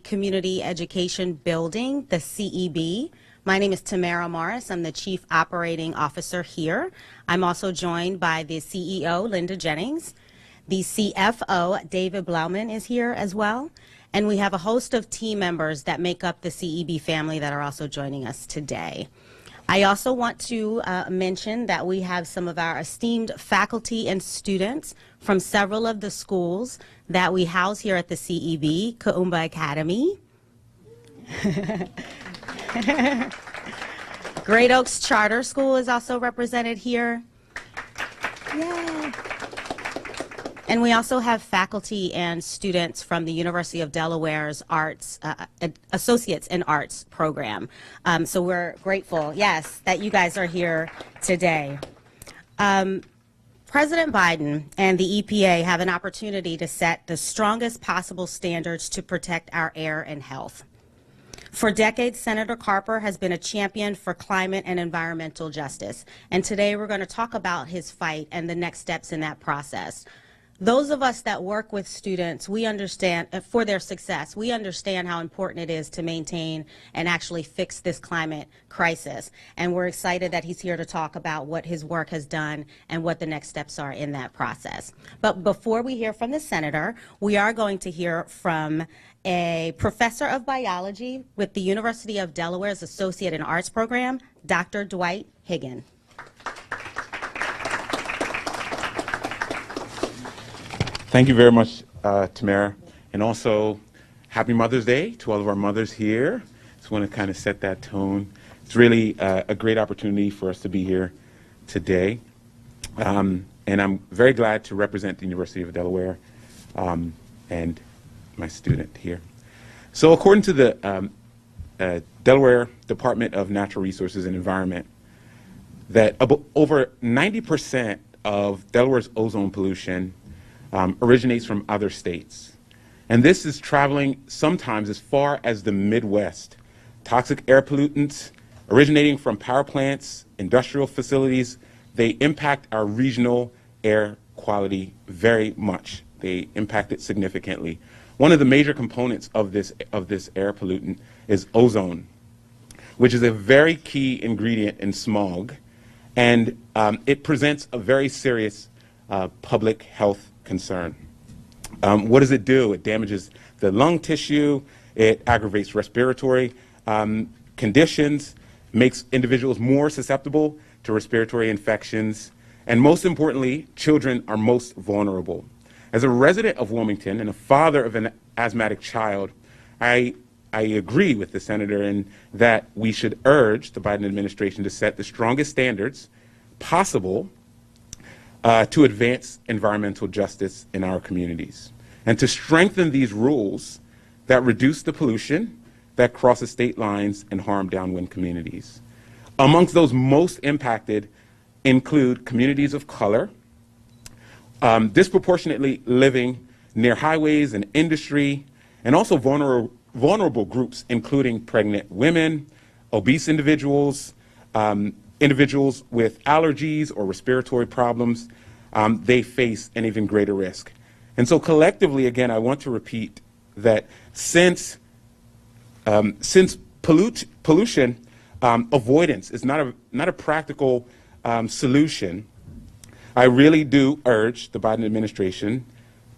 Community Education Building, the CEB. My name is Tamara Morris. I'm the Chief Operating Officer here. I'm also joined by the CEO, Linda Jennings. The CFO, David Blauman, is here as well. And we have a host of team members that make up the CEB family that are also joining us today. I also want to mention that we have some of our esteemed faculty and students from several of the schools that we house here at the CEB, Kuumba Academy, Great Oaks Charter School is also represented here. Yay. And we also have faculty and students from the University of Delaware's Arts, Associates in Arts program. So we're grateful, yes, that you guys are here today. President Biden and the EPA have an opportunity to set the strongest possible standards to protect our air and health. For decades, Senator Carper has been a champion for climate and environmental justice. And today we're going to talk about his fight and the next steps in that process. Those of us that work with students, we understand, for their success, we understand how important it is to maintain and actually fix this climate crisis. And we're excited that he's here to talk about what his work has done and what the next steps are in that process. But before we hear from the senator, we are going to hear from a professor of biology with the University of Delaware's Associate in Arts program, Dr. Dwight Higgin. Thank you very much, Tamara, and also happy Mother's Day to all of our mothers here. Just want to kind of set that tone. It's really a great opportunity for us to be here today, and I'm very glad to represent the University of Delaware and my student here. So according to the Delaware Department of Natural Resources and Environment, that over 90% of Delaware's ozone pollution originates from other states. And this is traveling sometimes as far as the Midwest. Toxic air pollutants originating from power plants, industrial facilities, they impact our regional air quality very much. They impact it significantly. One of the major components of this air pollutant is ozone, which is a very key ingredient in smog, and it presents a very serious public health concern. What does it do? It damages the lung tissue, it aggravates respiratory conditions, makes individuals more susceptible to respiratory infections, and most importantly, children are most vulnerable. As a resident of Wilmington and a father of an asthmatic child, I agree with the senator in that we should urge the Biden administration to set the strongest standards possible to advance environmental justice in our communities, and to strengthen these rules that reduce the pollution that crosses state lines and harm downwind communities. Amongst those most impacted include communities of color, disproportionately living near highways and industry, and also vulnerable groups, including pregnant women, obese individuals, individuals with allergies or respiratory problems. They face an even greater risk. And so collectively, again, I want to repeat that since pollution avoidance is not a practical solution, I really do urge the Biden administration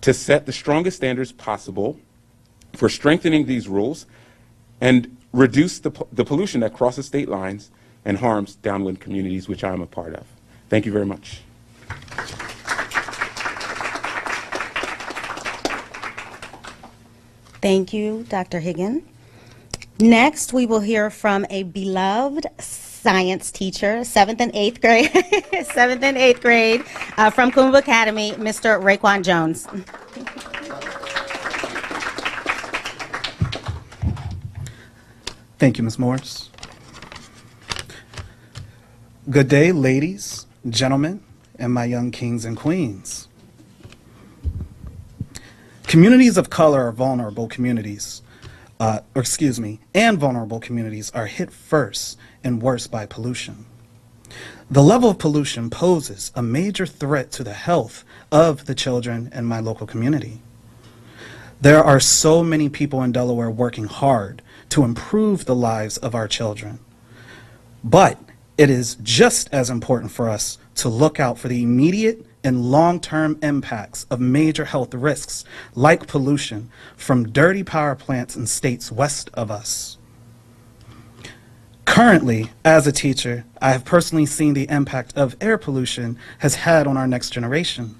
to set the strongest standards possible for strengthening these rules and reduce the pollution that crosses state lines and harms downwind communities, which I am a part of. Thank you very much. Thank you, Dr. Higgin. Next, we will hear from a beloved science teacher, 7th and 8th grade, 7th and 8th grade from Kuumba Academy, Mr. Raequan Jones. Thank you, Ms. Morris. Good day, ladies, gentlemen, and my young kings and queens. Communities of color are vulnerable communities, and vulnerable communities are hit first and worst by pollution. The level of pollution poses a major threat to the health of the children in my local community. There are so many people in Delaware working hard to improve the lives of our children. But it is just as important for us to look out for the immediate and long-term impacts of major health risks like pollution from dirty power plants in states west of us. Currently, as a teacher, I have personally seen the impact of air pollution has had on our next generation.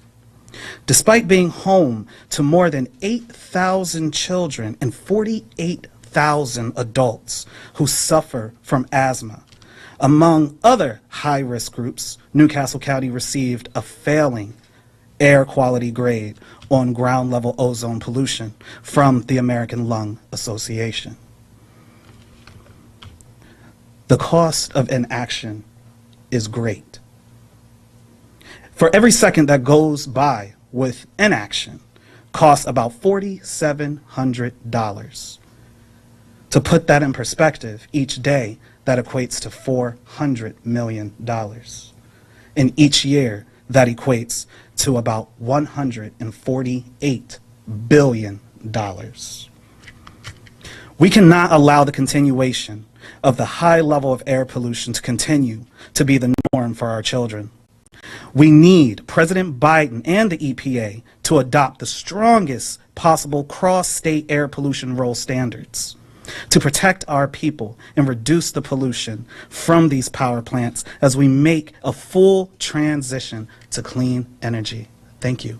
Despite being home to more than 8,000 children and 48,000 adults who suffer from asthma, among other high-risk groups, Newcastle County received a failing air quality grade on ground-level ozone pollution from the American Lung Association. The cost of inaction is great. For every second that goes by with inaction costs about $4,700. To put that in perspective, each day that equates to $400 million. And each year that equates to about $148 billion. We cannot allow the continuation of the high level of air pollution to continue to be the norm for our children. We need President Biden and the EPA to adopt the strongest possible cross-state air pollution rule standards to protect our people and reduce the pollution from these power plants as we make a full transition to clean energy. Thank you.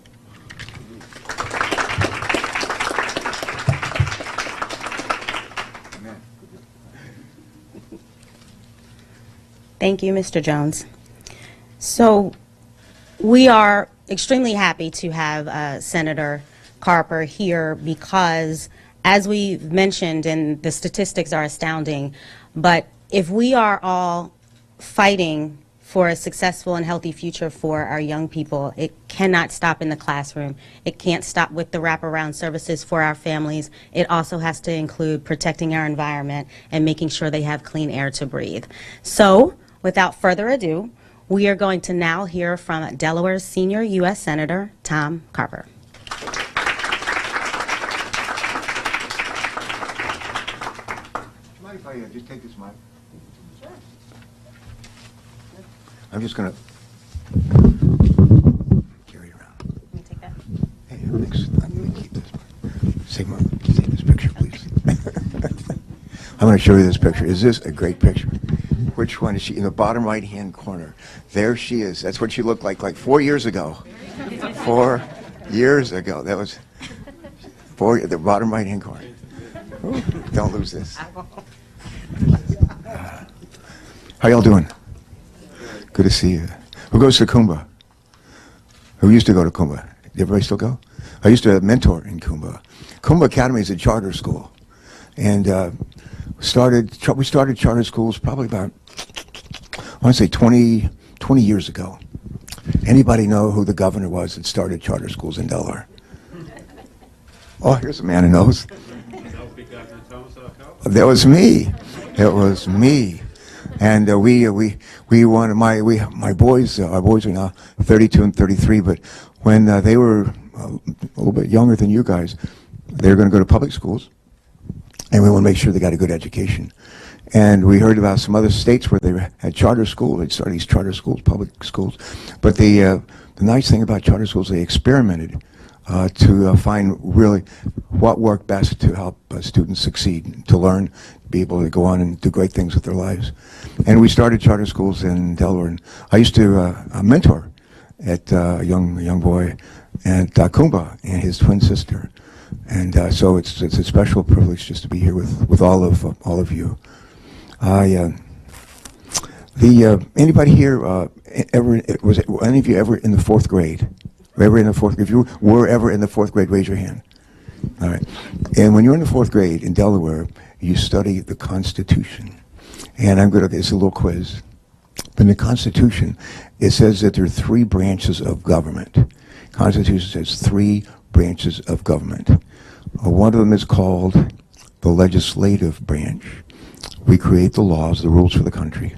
Thank you, Mr. Jones. So we are extremely happy to have Senator Carper here because, as we've mentioned, and the statistics are astounding, but if we are all fighting for a successful and healthy future for our young people, it cannot stop in the classroom. It can't stop with the wraparound services for our families. It also has to include protecting our environment and making sure they have clean air to breathe. So, without further ado, we are going to now hear from Delaware's senior U.S. Senator, Tom Carper. Mind if I just take this mic? Sure. I'm just going to carry it around. Can you take that? Hey, thanks. I'm going to keep this. Save this picture, please. I'm going to show you this picture. Is this a great picture? Which one is she? In the bottom right-hand corner. There she is. That's what she looked like 4 years ago. 4 years ago. That was the bottom right-hand corner. Ooh, don't lose this. How y'all doing? Good to see you. Who goes to Kuumba? Who used to go to Kuumba? Everybody still go? I used to mentor in Kuumba. Kuumba Academy is a charter school. And we started charter schools probably about, I want to say 20 years ago. Anybody know who the governor was that started charter schools in Delaware? Oh, here's a man who knows. That was me. It was me. And we wanted my boys. Our boys are now 32 and 33. But when they were a little bit younger than you guys, they were going to go to public schools, and we want to make sure they got a good education. And we heard about some other states where they had charter schools. They'd start these charter schools, public schools. But the nice thing about charter schools, they experimented to find really what worked best to help students succeed, to learn, be able to go on and do great things with their lives. And we started charter schools in Delaware. And I used to mentor at a young boy at Kuumba and his twin sister. And so it's a special privilege just to be here with all of you. Anybody here was any of you ever in the fourth grade? Ever in the fourth? If you were ever in the fourth grade, raise your hand. All right. And when you're in the fourth grade in Delaware, you study the Constitution. And it's a little quiz. In the Constitution, it says that there are 3 branches of government. Constitution says 3 branches of government. One of them is called the legislative branch. We create the laws, the rules for the country.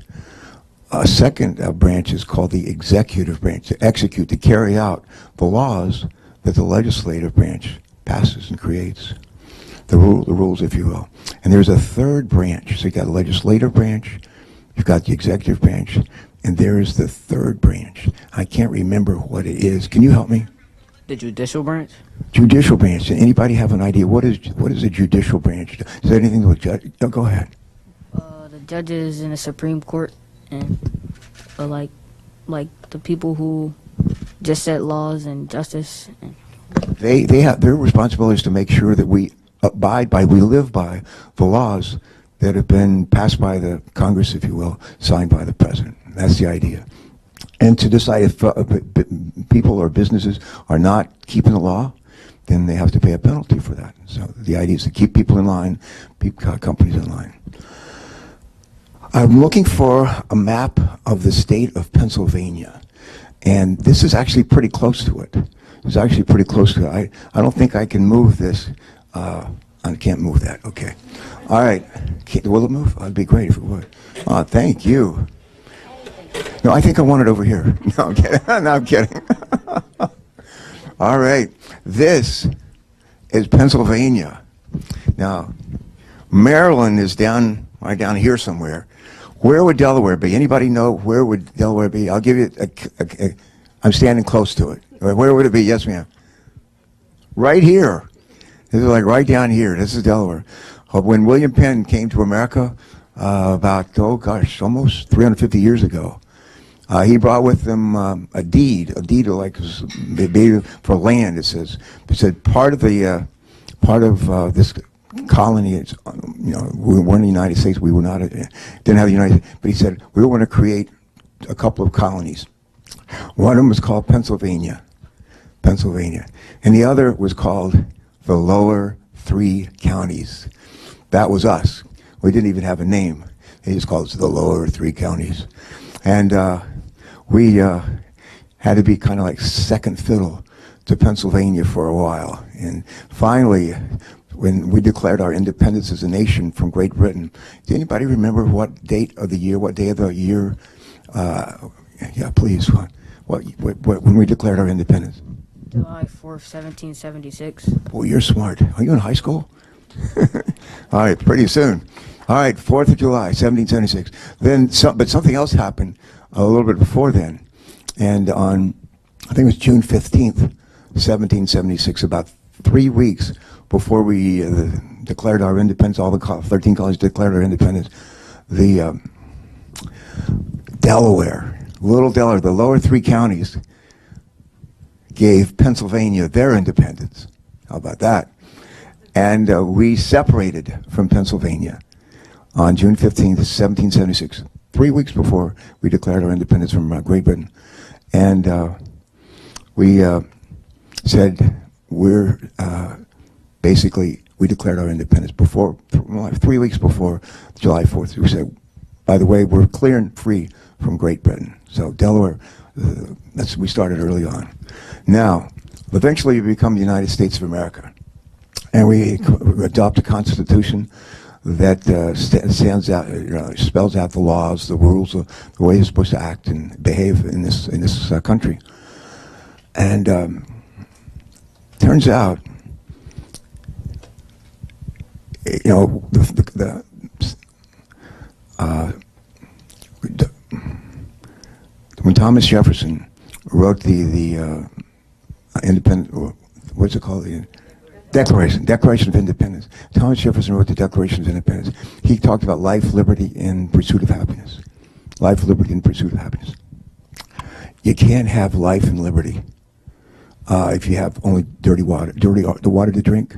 A second branch is called the executive branch, to execute, to carry out the laws that the legislative branch passes and creates the rules, if you will. And there's a third branch. So you've got a legislative branch, you've got the executive branch, and there is the third branch. I can't remember what it is. Can you help me? The judicial branch? Judicial branch. Anybody have an idea? What is a judicial branch? Is there anything with judge? No, go ahead. The judges in the Supreme Court, and like the people who just set laws and justice. And They have their responsibility is to make sure that we live by the laws that have been passed by the Congress, if you will, signed by the president. That's the idea. And to decide if people or businesses are not keeping the law, then they have to pay a penalty for that. So the idea is to keep people in line, keep companies in line. I'm looking for a map of the state of Pennsylvania, and this is actually pretty close to it. It's actually pretty close to it. I don't think I can move this. I can't move that. Okay. All right. Will it move? That'd be great if it would. Thank you. No, I think I want it over here. No, I'm kidding. No, I'm kidding. All right. This is Pennsylvania. Now, Maryland is right down here somewhere. Where would Delaware be? Anybody know where would Delaware be? I'll give you I'm standing close to it. Where would it be? Yes, ma'am. Right here. This is like right down here. This is Delaware. When William Penn came to America about, almost 350 years ago, he brought with him a deed like for land. It said part of this colony. It's, we weren't in the United States. We were not. Didn't have the United States. But he said we were going to create a couple of colonies. One of them was called Pennsylvania, and the other was called the Lower Three Counties. That was us. We didn't even have a name. They just called us the Lower Three Counties, and we had to be kind of like second fiddle to Pennsylvania for a while, and finally, when we declared our independence as a nation from Great Britain, does anybody remember what date of the year? Yeah, please. When we declared our independence? July 4th, 1776. Boy, you're smart. Are you in high school? All right, pretty soon. All right, 4th of July, 1776. But something else happened a little bit before then. And on, I think it was June 15th, 1776, about 3 weeks before we declared our independence, all the 13 colonies declared our independence, the Little Delaware, the lower three counties gave Pennsylvania their independence. How about that? And we separated from Pennsylvania on June 15th, 1776, 3 weeks before we declared our independence from Great Britain. And we said we declared our independence 3 weeks before July 4th. We said, by the way, we're clear and free from Great Britain. So Delaware, we started early on. Now, eventually we become the United States of America. And we adopt a constitution that spells out the laws, the rules, the way you're supposed to act and behave in this country. And turns out, when Thomas Jefferson wrote the independent, what's it called? The Declaration of Independence. Thomas Jefferson wrote the Declaration of Independence. He talked about life, liberty, and pursuit of happiness. Life, liberty, and pursuit of happiness. You can't have life and liberty if you have only dirty water to drink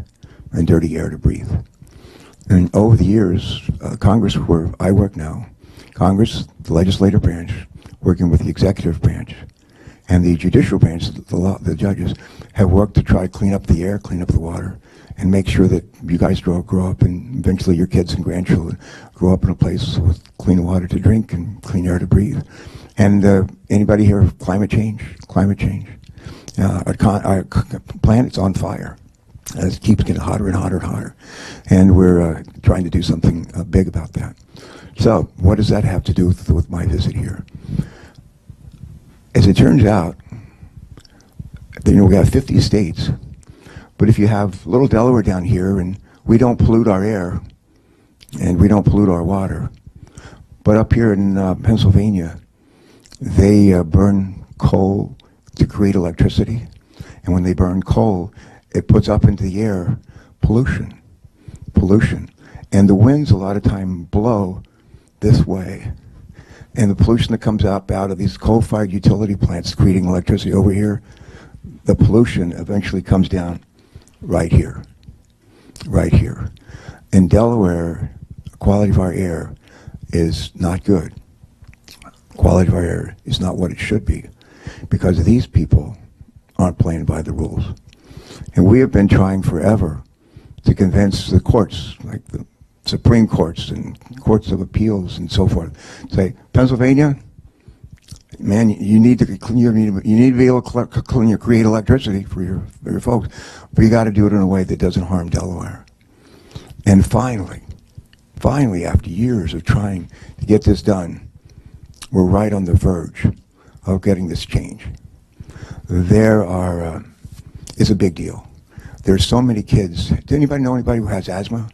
and dirty air to breathe. And over the years, Congress, where I work now, Congress, the legislative branch, working with the executive branch, and the judicial branch, the judges, have worked to try to clean up the air, clean up the water, and make sure that you guys grow up and eventually your kids and grandchildren grow up in a place with clean water to drink and clean air to breathe. And anybody hear of climate change? Climate change. Our planet's on fire. It keeps getting hotter and hotter and hotter. And we're trying to do something big about that. So what does that have to do with my visit here? As it turns out, we have 50 states, But if you have little Delaware down here, and we don't pollute our air, and we don't pollute our water, but up here in Pennsylvania, they burn coal to create electricity, and when they burn coal, it puts up into the air pollution, and the winds a lot of time blow this way, and the pollution that comes out of these coal-fired utility plants creating electricity over here, the pollution eventually comes down right here. In Delaware, the quality of our air is not good. Quality of our air is not what it should be, because these people aren't playing by the rules. And we have been trying forever to convince the courts, like the Supreme Courts and courts of appeals and so forth, say, Pennsylvania, man, you need to be able to create electricity for your folks, but you got to do it in a way that doesn't harm Delaware. And finally, after years of trying to get this done, we're right on the verge of getting this change. It's a big deal. There's so many kids. Does anybody know anybody who has asthma?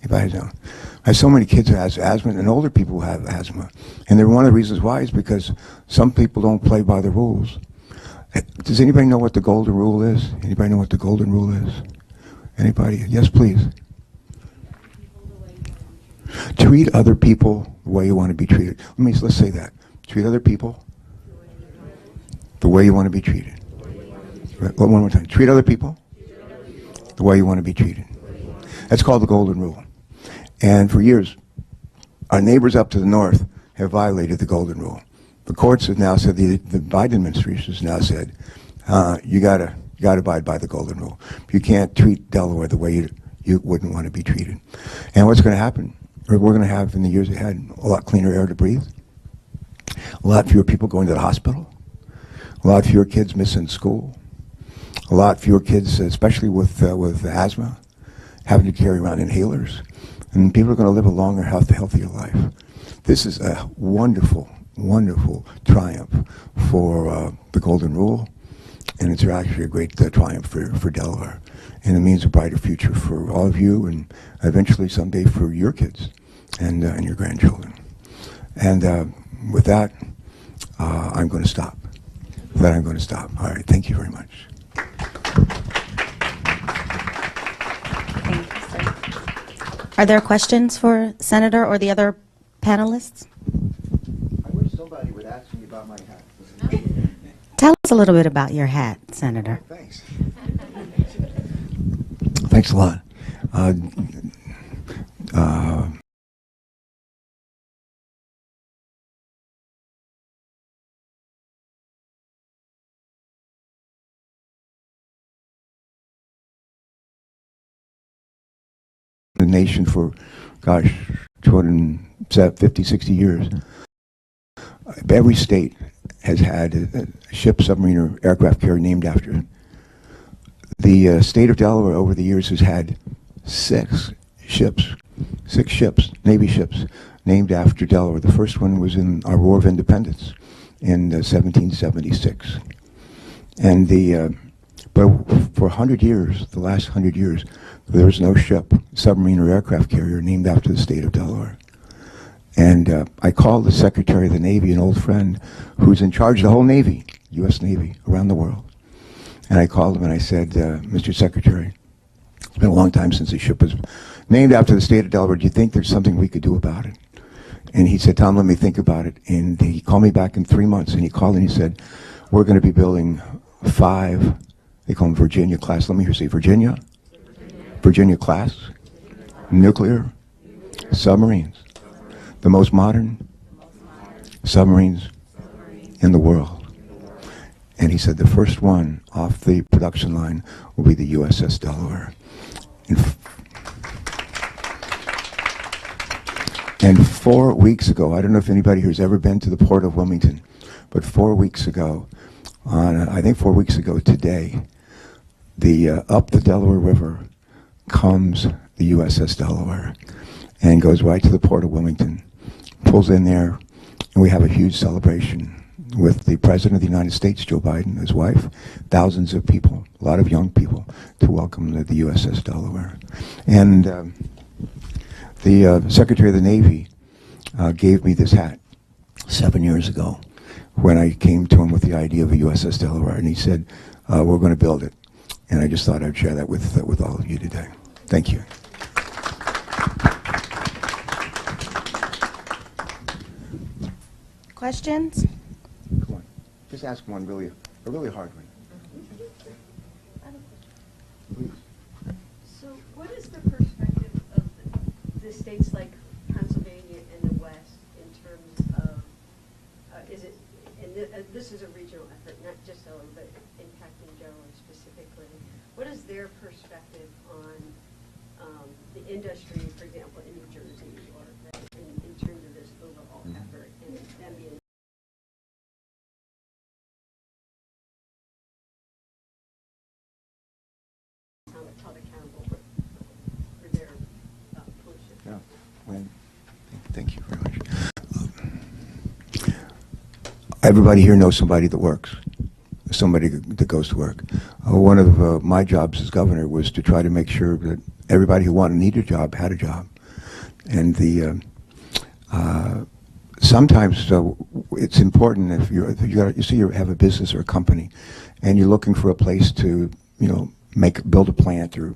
Anybody know? I have so many kids who have asthma and older people who have asthma. And one of the reasons why is because some people don't play by the rules. Does anybody know what the golden rule is? Anybody know what the golden rule is? Anybody? Yes, please. Treat other people the way you want to be treated. Let's say that. Treat other people the way you want to be treated. Right, one more time. Treat other people the way you want to be treated. That's called the golden rule. And for years, our neighbors up to the north have violated the golden rule. The courts have now said, the Biden administration has now said, you gotta abide by the golden rule. You can't treat Delaware the way you wouldn't want to be treated. And what's going to happen? We're going to have in the years ahead a lot cleaner air to breathe, a lot fewer people going to the hospital, a lot fewer kids missing school, a lot fewer kids, especially with asthma, having to carry around inhalers, and people are going to live a longer, healthier life. This is a wonderful, wonderful triumph for the Golden Rule, and it's actually a great triumph for Delaware, and it means a brighter future for all of you, and eventually someday for your kids and your grandchildren. And with that, I'm going to stop. All right, thank you very much. Are there questions for Senator or the other panelists? I wish somebody would ask me about my hat. Tell us a little bit about your hat, Senator. Thanks. Thanks a lot. The nation for, 250, 60 years. Every state has had a ship, submarine, or aircraft carrier named after it. The state of Delaware over the years has had six ships, Navy ships, named after Delaware. The first one was in our War of Independence in 1776. And but for 100 years, the last 100 years, there was no ship, submarine, or aircraft carrier named after the state of Delaware. And I called the Secretary of the Navy, an old friend who's in charge of the whole Navy, U.S. Navy, around the world. And I called him and I said, Mr. Secretary, it's been a long time since a ship was named after the state of Delaware. Do you think there's something we could do about it? And he said, Tom, let me think about it. And he called me back in 3 months, and he called and he said, we're going to be building 5, they call them Virginia class. Let me hear you say Virginia class, nuclear submarines. The most modern submarines in the world. And he said the first one off the production line will be the USS Delaware. And 4 weeks ago, I don't know if anybody here has ever been to the port of Wilmington, but 4 weeks ago, I think 4 weeks ago today, up the Delaware River comes the USS Delaware and goes right to the port of Wilmington, pulls in there, and we have a huge celebration with the President of the United States, Joe Biden, his wife, thousands of people, a lot of young people, to welcome the USS Delaware. And the Secretary of the Navy gave me this hat 7 years ago when I came to him with the idea of a USS Delaware, and he said, we're going to build it. And I just thought I'd share that with all of you today. Thank you. Questions? Come on, just ask one a really hard one. Please. So what is the perspective of the states like Pennsylvania and the West in terms of, is it, and this is a regional effort, not just Delaware, but impacting Delaware specifically. What is their perspective on the industry, for example, in New Jersey, or in terms of this overall effort, and them being held accountable for their pollution? Yeah. Well, thank you very much. Everybody here knows somebody that works, somebody that goes to work. One of my jobs as governor was to try to make sure that everybody who needed a job had a job. And the sometimes it's important if you have a business or a company, and you're looking for a place to build a plant or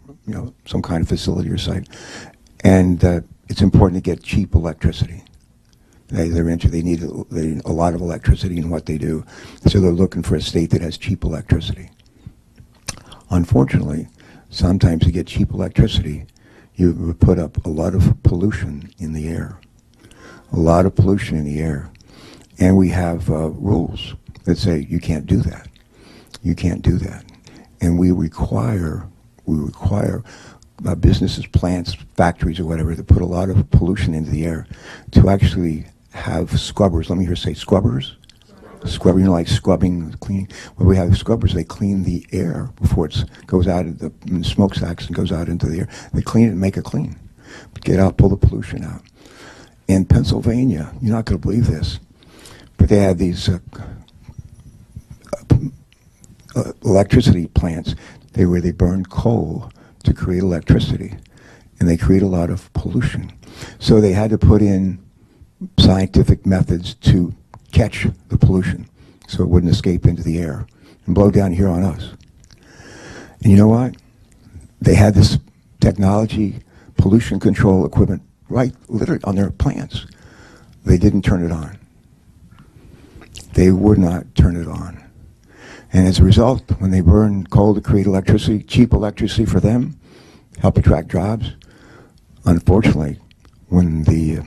some kind of facility or site, and it's important to get cheap electricity. They need a lot of electricity in what they do, so they're looking for a state that has cheap electricity. Unfortunately, sometimes to get cheap electricity, you put up a lot of pollution in the air. A lot of pollution in the air. And we have rules that say you can't do that. You can't do that. And we require businesses, plants, factories, or whatever, that put a lot of pollution into the air to actually have scrubbers. Let me hear say scrubbers. Scrubber, like scrubbing, cleaning. When we have scrubbers, they clean the air before it goes out of the smokestacks and goes out into the air. They clean it and make it clean. Get out, pull the pollution out. In Pennsylvania, you're not going to believe this, but they have these electricity plants where they burn coal to create electricity, and they create a lot of pollution. So they had to put in scientific methods to catch the pollution so it wouldn't escape into the air and blow down here on us. And you know what? They had this technology, pollution control equipment, right literally on their plants. They didn't turn it on. They would not turn it on. And as a result, when they burn coal to create electricity, cheap electricity for them, help attract jobs, unfortunately, when the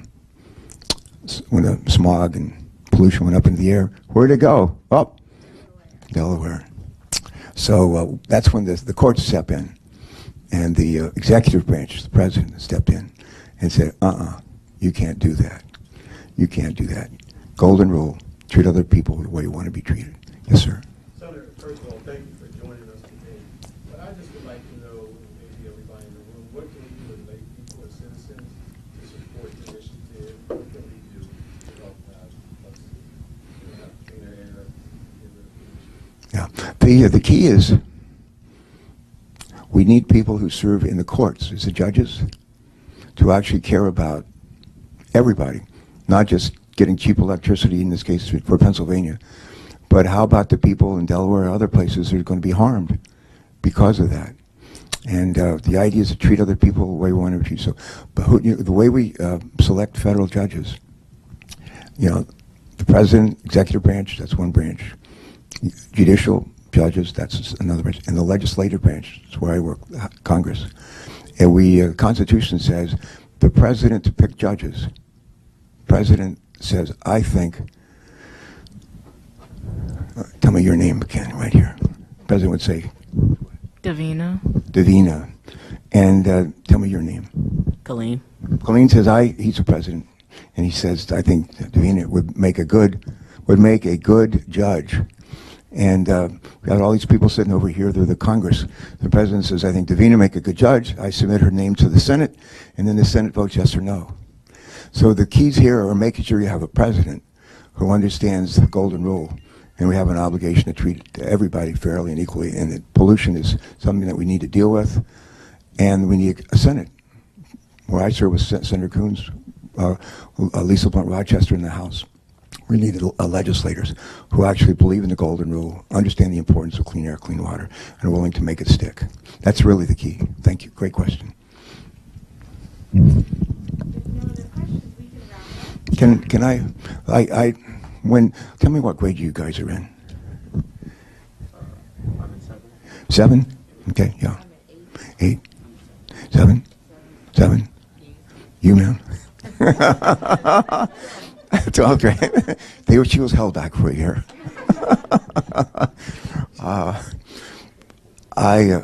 smog and pollution went up into the air, where'd it go? Oh, Delaware. So that's when the courts step in, and the executive branch, the president, stepped in and said, you can't do that. You can't do that. Golden rule, treat other people the way you want to be treated. Yes, sir. Senator, first of all, thank you for joining us today. But I just would like to know, maybe everybody in the room, what can we do as lay people, as citizens, to support the initiative? What can we do to help us have cleaner air? Yeah, the key is we need people who serve in the courts as the judges to actually care about everybody, not just getting cheap electricity, in this case for Pennsylvania, but how about the people in Delaware and other places that are going to be harmed because of that? And the idea is to treat other people the way we want to be treated. So, but the way we select federal judges, the president, executive branch, that's one branch. Judicial judges, that's another branch. And the legislative branch, that's where I work, Congress. And the Constitution says the president to pick judges. President says, I think, tell me your name again, right here. President would say, Davina. Davina. And tell me your name. Colleen. Colleen says, he's the president. And he says, I think Davina would make a good judge. And we got all these people sitting over here. They're the Congress. The president says, I think Davina make a good judge. I submit her name to the Senate, and then the Senate votes yes or no. So the keys here are making sure you have a president who understands the golden rule, and we have an obligation to treat everybody fairly and equally, and that pollution is something that we need to deal with, and we need a Senate, where I serve with Senator Coons, Lisa Blunt Rochester in the House. We need legislators who actually believe in the golden rule, understand the importance of clean air, clean water, and are willing to make it stick. That's really the key. Thank you. Great question. Can I tell me what grade you guys are in? I'm in 7. 7? Okay, yeah. 8? 7? 7? You, man? 12th grade. She was held back for a year.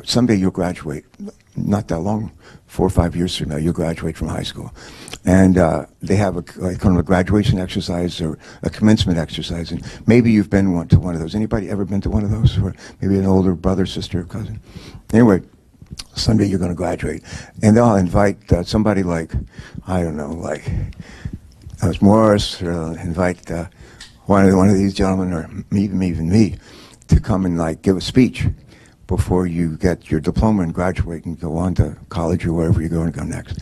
Someday you'll graduate. Not that long, 4 or 5 years from now, you'll graduate from high school. And they have kind of a graduation exercise or a commencement exercise. And maybe you've been to one of those. Anybody ever been to one of those? Or maybe an older brother, sister, or cousin? Anyway, someday you're going to graduate. And they'll invite somebody like, I don't know, like Morris, or invite one of these gentlemen, or even me, to come and like give a speech before you get your diploma and graduate and go on to college or wherever you're going to go next.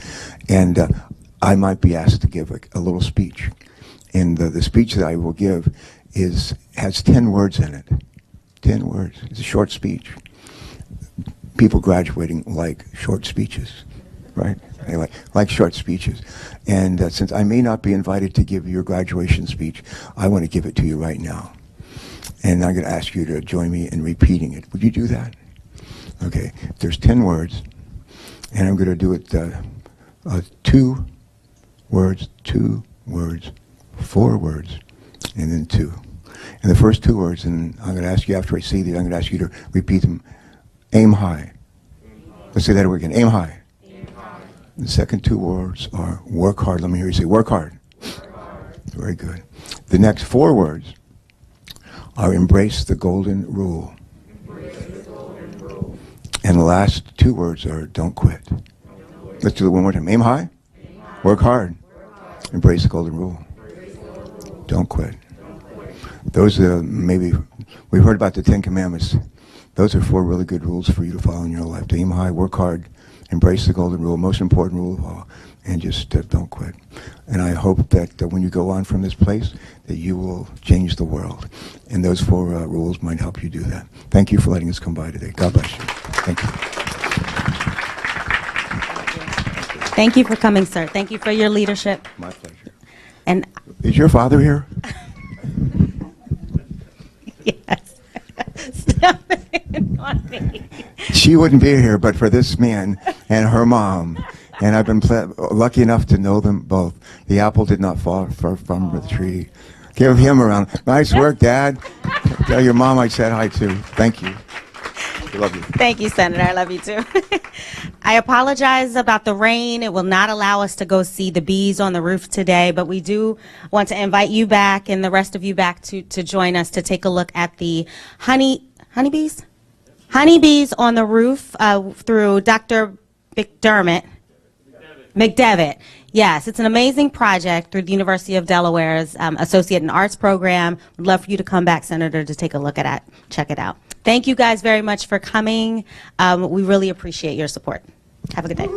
And I might be asked to give a little speech. And the speech that I will give has 10 words in it. 10 words. It's a short speech. People graduating like short speeches, right? They like short speeches. And since I may not be invited to give your graduation speech, I want to give it to you right now. And I'm going to ask you to join me in repeating it. Would you do that? Okay. There's 10 words, and I'm going to do it 2 words, 2 words, 4 words, and then 2. And the first 2 words, and I'm going to ask you after I say these, I'm going to ask you to repeat them. Aim high. Let's say that again. Aim high. Aim high. The second 2 words are work hard. Let me hear you say work hard. Work hard. Very good. The next 4 words are embrace the golden rule. Embrace the golden rule. And the last 2 words are don't quit. Don't quit. Let's do it one more time. Aim high. Aim high. Work hard. Work hard. Embrace the golden rule. Embrace the golden rule. Don't quit. Don't quit. Those are maybe, we've heard about the 10 Commandments. Those are 4 really good rules for you to follow in your life. To aim high, work hard, embrace the golden rule, most important rule of all, and just don't quit. And I hope that when you go on from this place, that you will change the world. And those 4 rules might help you do that. Thank you for letting us come by today. God bless you. Thank you. Thank you for coming, sir. Thank you for your leadership. My pleasure. And Is your father here? yes. Stop it on me. She wouldn't be here but for this man and her mom. And I've been lucky enough to know them both. The apple did not fall from the tree. Give him a round. Nice work, Dad. Tell your mom I said hi too. Thank you. I love you. Thank you, Senator. I love you too. I apologize about the rain. It will not allow us to go see the bees on the roof today, but we do want to invite you back and the rest of you back to join us to take a look at the honeybees on the roof through Dr. McDevit. Yes, it's an amazing project through the University of Delaware's Associate in Arts program. Would love for you to come back, Senator, to take a look at it, check it out. Thank you guys very much for coming. We really appreciate your support. Have a good day.